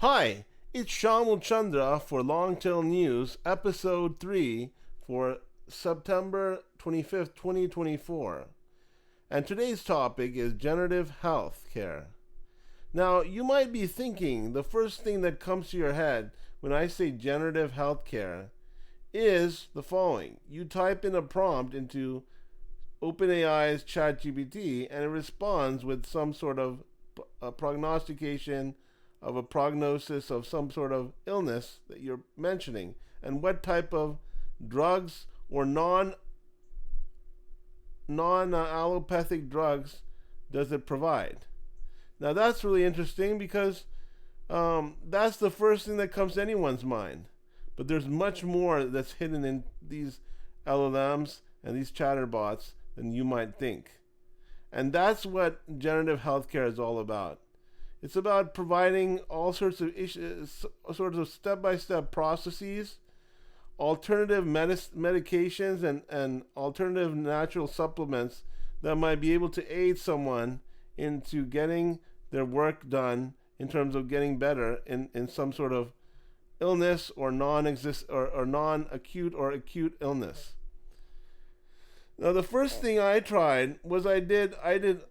Hi, it's Shamul Chandra for Longtail News, Episode 3 for September 25th, 2024. And today's topic is generative healthcare. Now, you might be thinking the first thing that comes to your head when I say generative healthcare is the following. You type in a prompt into OpenAI's ChatGPT and it responds with some sort of prognostication of a prognosis of some sort of illness that you're mentioning and what type of drugs or non allopathic drugs does it provide. Now that's really interesting because that's the first thing that comes to anyone's mind, but there's much more that's hidden in these LLMs and these chatterbots than you might think. And that's what generative healthcare is all about. It's about providing all sorts of step-by-step processes, alternative medications, and alternative natural supplements that might be able to aid someone into getting their work done in terms of getting better in some sort of illness or non-acute or acute illness. Now, the first thing I tried was I did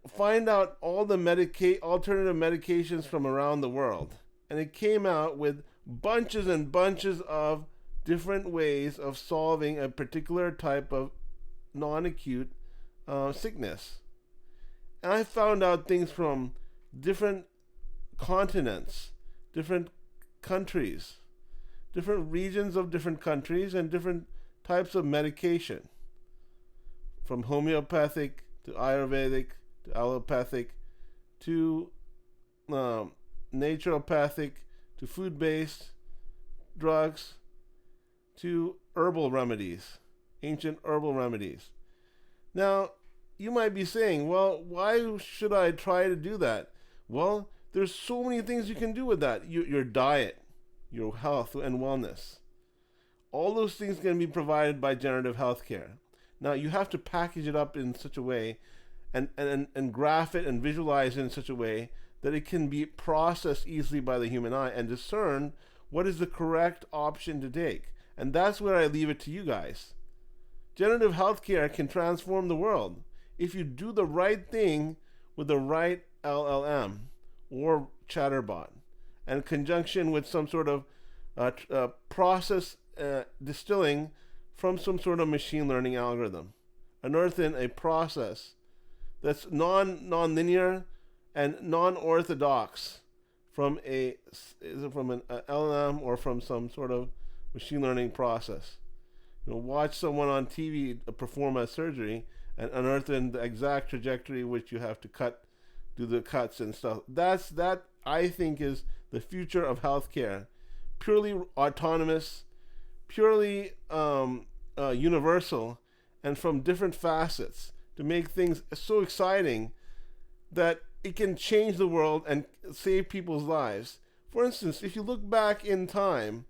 find out all the alternative medications from around the world, and it came out with bunches and bunches of different ways of solving a particular type of non-acute sickness. And I found out things from different continents, different countries, different regions of different countries, and different types of medication. From homeopathic to Ayurvedic to allopathic to naturopathic to food-based drugs to herbal remedies, ancient herbal remedies. Now, you might be saying, well, why should I try to do that? Well, there's so many things you can do with that. Your diet, your health and wellness. All those things can be provided by generative healthcare. Now, you have to package it up in such a way and graph it and visualize it in such a way that it can be processed easily by the human eye and discern what is the correct option to take. And that's where I leave it to you guys. Generative healthcare can transform the world if you do the right thing with the right LLM or chatterbot and in conjunction with some sort of process distilling from some sort of machine learning algorithm, unearthing a process that's non-linear and non-orthodox from an LLM or from some sort of machine learning process. Watch someone on TV perform a surgery and unearthing the exact trajectory which you have to do the cuts and stuff. That I think is the future of healthcare, purely autonomous, purely universal, and from different facets to make things so exciting that it can change the world and save people's lives. For instance, if you look back in time,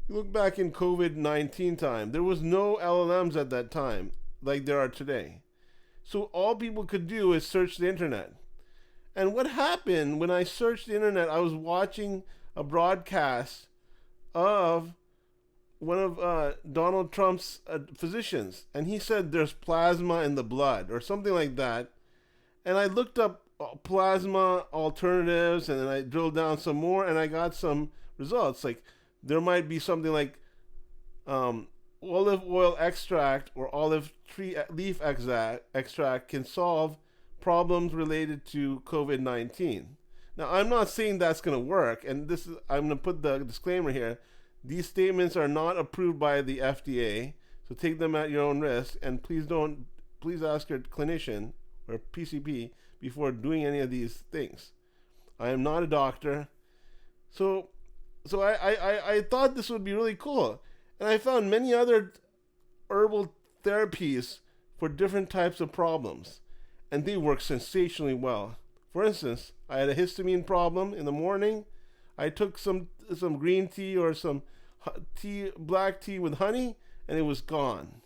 you look back in COVID-19 time, there was no LLMs at that time like there are today. So all people could do is search the internet. And what happened when I searched the internet, I was watching a broadcast of one of Donald Trump's physicians, and he said there's plasma in the blood or something like that. And I looked up plasma alternatives, and then I drilled down some more, and I got some results. Like there might be something like olive oil extract or olive tree leaf extract can solve problems related to COVID-19. Now, I'm not saying that's going to work, and I'm going to put the disclaimer here. These statements are not approved by the FDA, so take them at your own risk, and please ask your clinician or PCP before doing any of these things. I am not a doctor, so I thought this would be really cool, and I found many other herbal therapies for different types of problems, and they work sensationally well. For instance, I had a histamine problem in the morning. I took some green tea or some black tea with honey, and it was gone.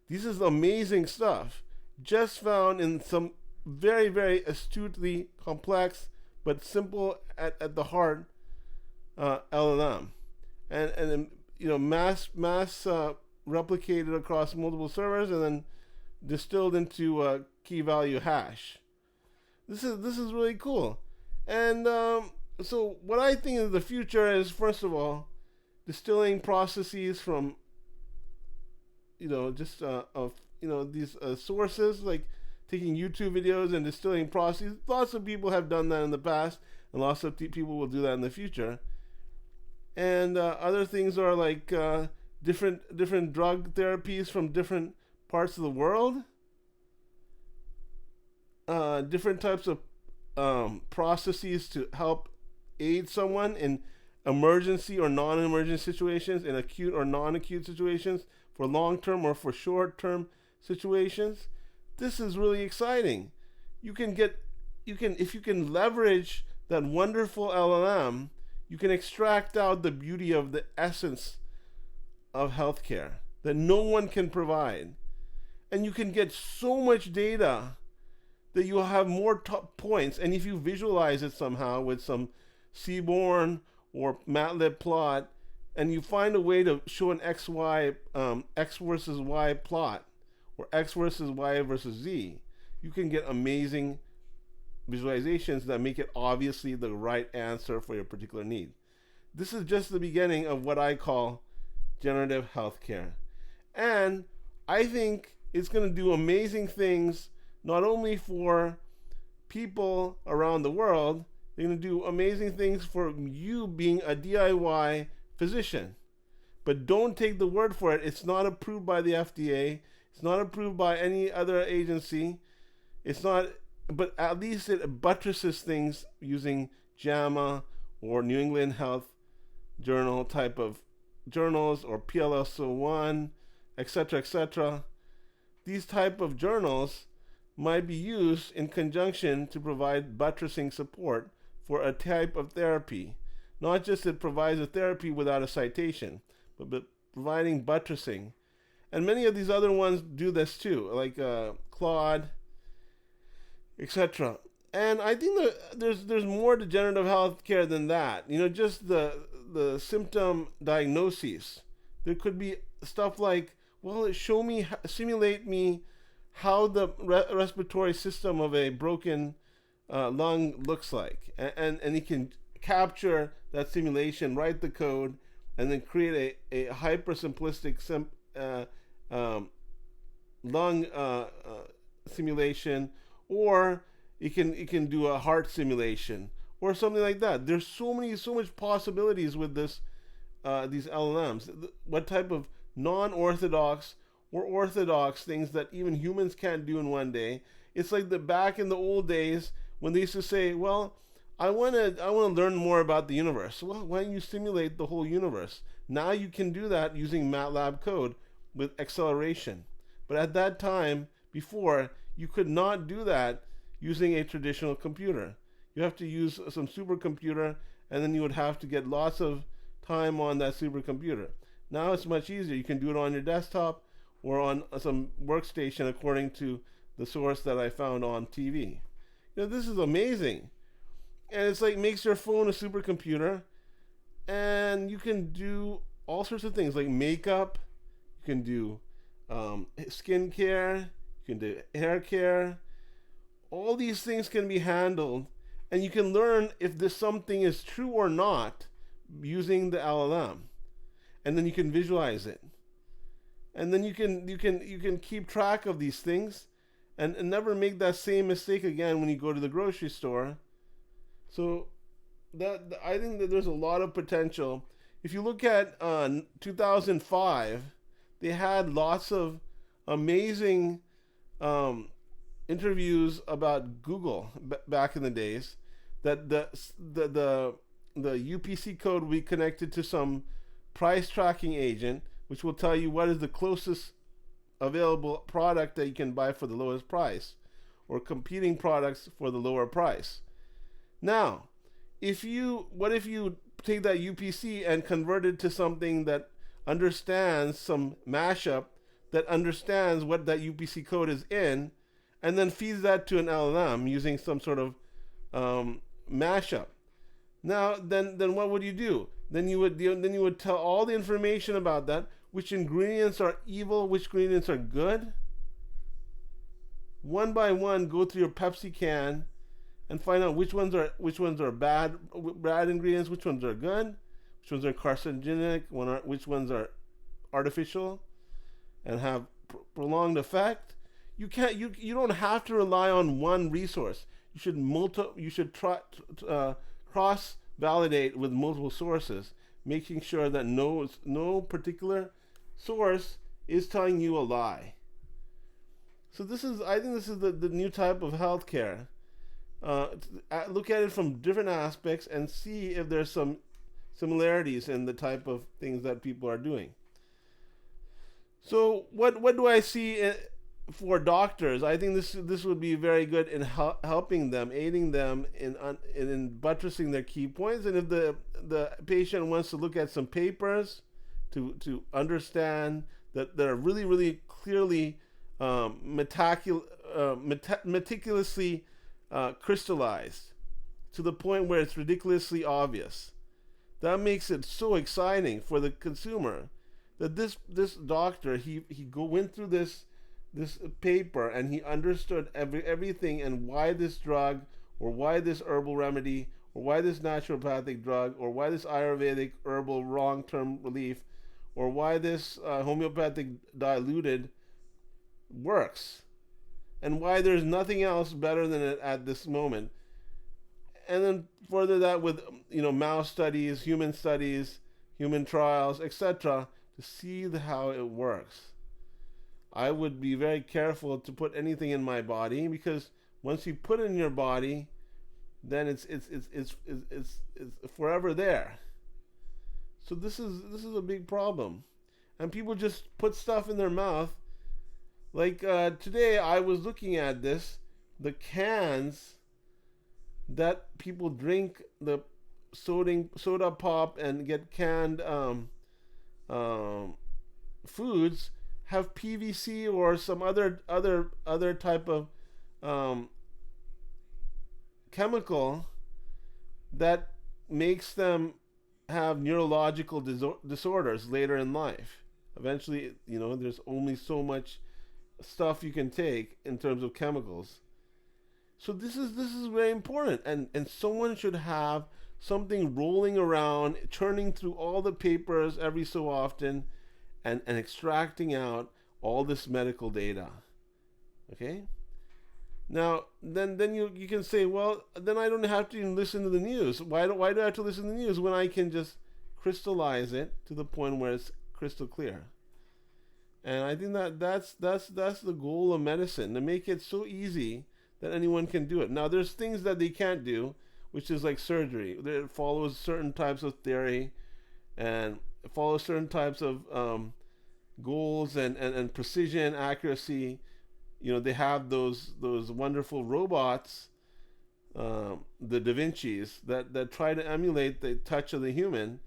This is amazing stuff, just found in some very, very astutely complex but simple at the heart LLM, and mass replicated across multiple servers and then distilled into a key value hash. This is really cool, and so what I think of the future is, first of all, distilling processes from just of these sources, like taking YouTube videos and distilling processes. Lots of people have done that in the past, and lots of people will do that in the future. And other things are like different drug therapies from different parts of the world, different types of processes to help aid someone in emergency or non-emergency situations, in acute or non-acute situations, for long-term or for short-term situations. This is really exciting. If you can leverage that wonderful LLM, you can extract out the beauty of the essence of healthcare that no one can provide. And you can get so much data that you will have more points. And if you visualize it somehow with some Seaborn or MATLAB plot, and you find a way to show an X versus Y plot, or X versus Y versus Z, you can get amazing visualizations that make it obviously the right answer for your particular need. This is just the beginning of what I call generative healthcare. And I think it's going to do amazing things, not only for people around the world, they're going to do amazing things for you being a DIY physician. But don't take the word for it. It's not approved by the FDA. It's not approved by any other agency. It's not, but at least it buttresses things using JAMA or New England Health Journal type of journals, or PLS01, etc., etc. These type of journals might be used in conjunction to provide buttressing support for a type of therapy. Not just it provides a therapy without a citation, but providing buttressing. And many of these other ones do this too, like Claude, etc. And I think that there's more to generative healthcare than that. Just the symptom diagnoses. There could be stuff like, well, simulate me how the respiratory system of a broken lung looks like, and it can capture that simulation, write the code, and then create a hyper simplistic lung simulation, or it can do a heart simulation or something like that. There's so much possibilities with these LLMs. What type of non-orthodox or orthodox things that even humans can't do in one day. It's like back in the old days when they used to say, well, I want to learn more about the universe. Well, why don't you simulate the whole universe? Now you can do that using MATLAB code with acceleration. But at that time, before, you could not do that using a traditional computer. You have to use some supercomputer, and then you would have to get lots of time on that supercomputer. Now it's much easier. You can do it on your desktop or on some workstation according to the source that I found on TV. This is amazing. And it's like makes your phone a supercomputer, and you can do all sorts of things like makeup, you can do skin care, you can do hair care. All these things can be handled, and you can learn if this something is true or not using the LLM, and then you can visualize it, and then you can keep track of these things, and never make that same mistake again when you go to the grocery store. So I think that there's a lot of potential. If you look at 2005, they had lots of amazing interviews about Google back in the days. That the UPC code will be connected to some price tracking agent, which will tell you what is the closest available product that you can buy for the lowest price, or competing products for the lower price. Now, what if you take that UPC and convert it to something that understands some mashup, that understands what that UPC code is in, and then feeds that to an LLM using some sort of mashup. Now, then what would you do? Then you would tell all the information about that, which ingredients are evil, which ingredients are good. One by one, go through your Pepsi can and find out which ones are bad ingredients, which ones are good, which ones are carcinogenic, which ones are artificial and have prolonged effect. You don't have to rely on one resource. You should try cross validate with multiple sources, making sure that no particular source is telling you a lie. So I think this is the new type of healthcare. Look at it from different aspects and see if there's some similarities in the type of things that people are doing. So what do I see for doctors? I think this would be very good in helping them, aiding them in buttressing their key points. And if the patient wants to look at some papers to understand that they're really really clearly meticulously crystallized to the point where it's ridiculously obvious. That makes it so exciting for the consumer that this doctor he went through this paper and he understood everything and why this drug or why this herbal remedy or why this naturopathic drug or why this Ayurvedic herbal long-term relief or why this homeopathic diluted works and why there's nothing else better than it at this moment. And then further that with mouse studies, human trials, etc., to see how it works. I would be very careful to put anything in my body because once you put it in your body, then it's forever there. So this is a big problem, and people just put stuff in their mouth. Like today, I was looking at the cans that people drink the soda pop and get canned foods have PVC or some other type of chemical that makes them have neurological disorders later in life. Eventually, there's only so much stuff you can take in terms of chemicals. So this is very important, and someone should have something rolling around, turning through all the papers every so often, and extracting out all this medical data. Okay? Now, then you can say, well, then I don't have to even listen to the news. Why do I have to listen to the news when I can just crystallize it to the point where it's crystal clear? And I think that's the goal of medicine, to make it so easy that anyone can do it. Now, there's things that they can't do, which is like surgery. It follows certain types of theory, and it follows certain types of goals and precision, accuracy. They have those wonderful robots, the Da Vinci's, that try to emulate the touch of the human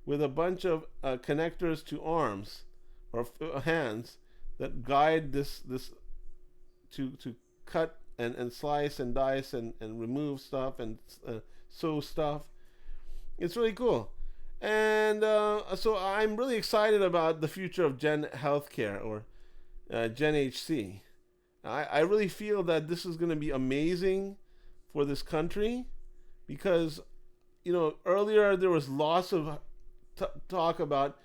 with a bunch of connectors to arms or hands that guide this to cut and slice and dice and remove stuff and sew stuff. It's really cool. And so I'm really excited about the future of Gen Healthcare, or Gen HC. I really feel that this is going to be amazing for this country because, earlier there was lots of talk about,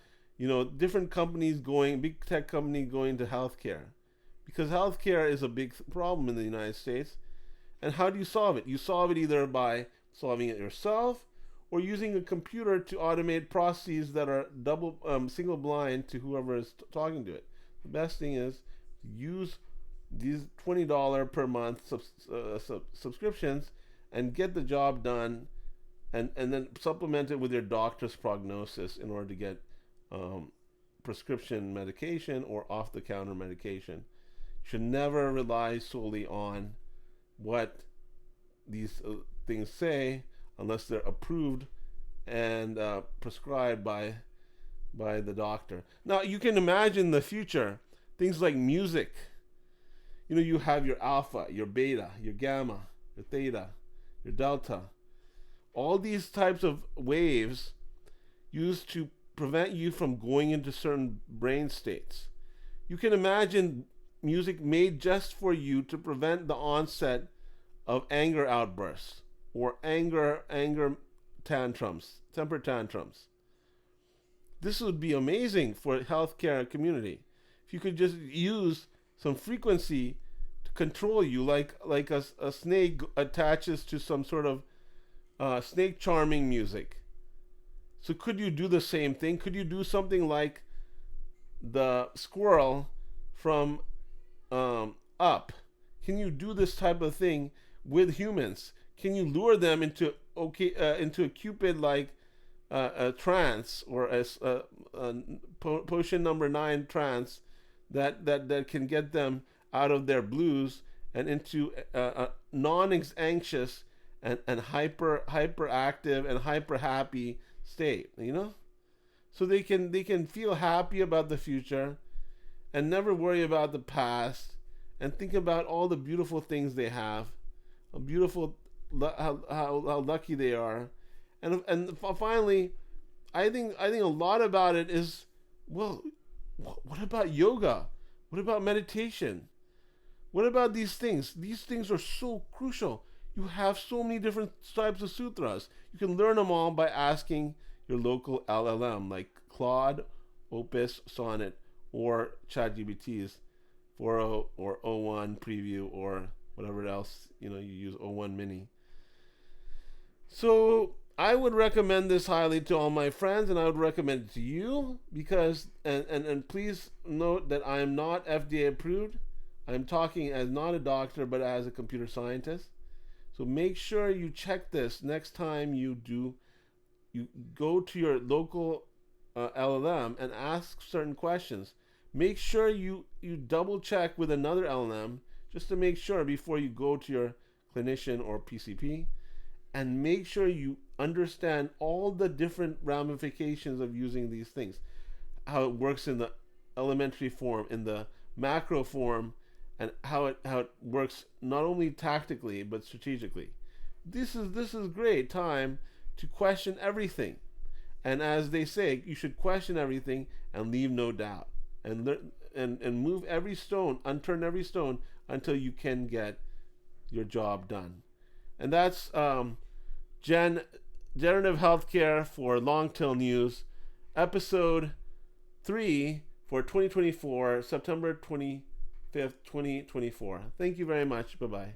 different companies big tech companies going to healthcare, because healthcare is a big problem in the United States. And how do you solve it? You solve it either by solving it yourself or using a computer to automate processes that are single blind to whoever is talking to it. The best thing is to use these $20 per month subscriptions and get the job done, and then supplement it with your doctor's prognosis in order to get prescription medication or off-the-counter medication. You should never rely solely on what these things say unless they're approved and prescribed by the doctor. Now, you can imagine the future, things like music. You have your alpha, your beta, your gamma, your theta, your delta. All these types of waves used to prevent you from going into certain brain states. You can imagine music made just for you to prevent the onset of anger outbursts or anger tantrums, temper tantrums. This would be amazing for the healthcare community. If you could just use some frequency to control you, like a snake attaches to some sort of snake charming music. So could you do the same thing? Could you do something like the squirrel from Up? Can you do this type of thing with humans? Can you lure them into a Cupid like a trance or a potion number 9 trance that can get them out of their blues and into a non-anxious and hyperactive and hyper happy state, so they can feel happy about the future and never worry about the past and think about all the beautiful things they have, how lucky they are, and finally, I think a lot about it is, well, what about yoga? What about meditation? What about these things? These things are so crucial. You have so many different types of sutras. You can learn them all by asking your local LLM like Claude, Opus, Sonnet, or ChatGPT's 4.0 or O1 preview or whatever else you use, O1 mini. So I would recommend this highly to all my friends, and I would recommend it to you because and please note that I am not FDA approved. I'm talking as not a doctor but as a computer scientist. So make sure you check this next time you go to your local LLM and ask certain questions. Make sure you double check with another LLM just to make sure before you go to your clinician or PCP, and make sure you understand all the different ramifications of using these things, how it works in the elementary form, in the macro form, and how it works not only tactically but strategically. This is great time to question everything, and as they say, you should question everything and leave no doubt, and move every stone, unturn every stone until you can get your job done. And that's Generative Healthcare for Long Tail News, episode 3 for 2024, September 25th, 2024. Thank you very much. Bye-bye.